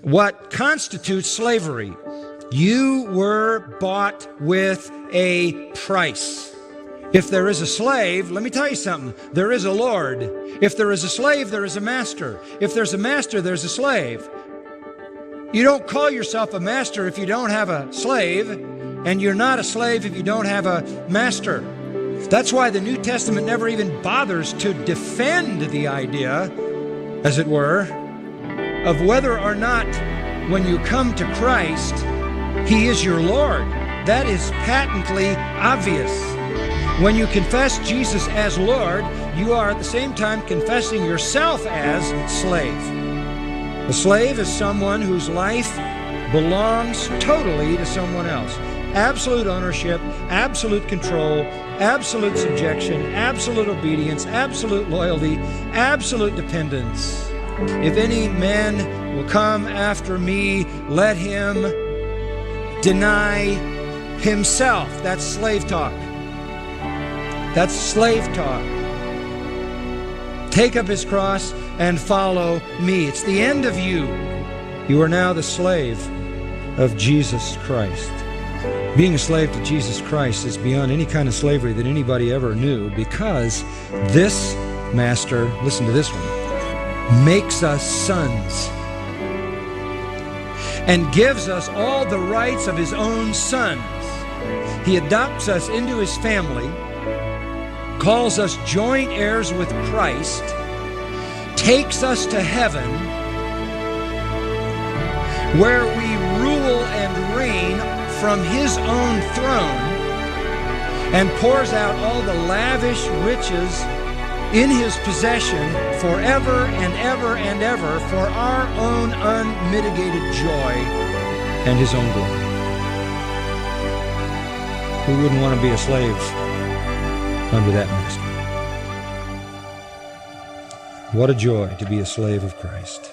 what constitutes slavery. You were bought with a price. If there is a slave, let me tell you something, there is a Lord. If there is a slave, there is a master. If there's a master, there's a slave. You don't call yourself a master if you don't have a slave, and you're not a slave if you don't have a master. That's why the New Testament never even bothers to defend the idea, as it were, of whether or not when you come to Christ, He is your Lord. That is patently obvious. When you confess Jesus as Lord, you are at the same time confessing yourself as slave. A slave is someone whose life belongs totally to someone else. Absolute ownership, absolute control, absolute subjection, absolute obedience, absolute loyalty, absolute dependence. If any man will come after me, let him deny himself. That's slave talk. That's slave talk. Take up his cross and follow me. It's the end of you. You are now the slave of Jesus Christ. Being a slave to Jesus Christ is beyond any kind of slavery that anybody ever knew, because this master, listen to this one, makes us sons and gives us all the rights of His own sons. He adopts us into His family, calls us joint heirs with Christ, takes us to heaven, where we rule and reign from His own throne, and pours out all the lavish riches in His possession forever and ever and ever for our own unmitigated joy and His own glory. Who wouldn't want to be a slave under that master? What a joy to be a slave of Christ.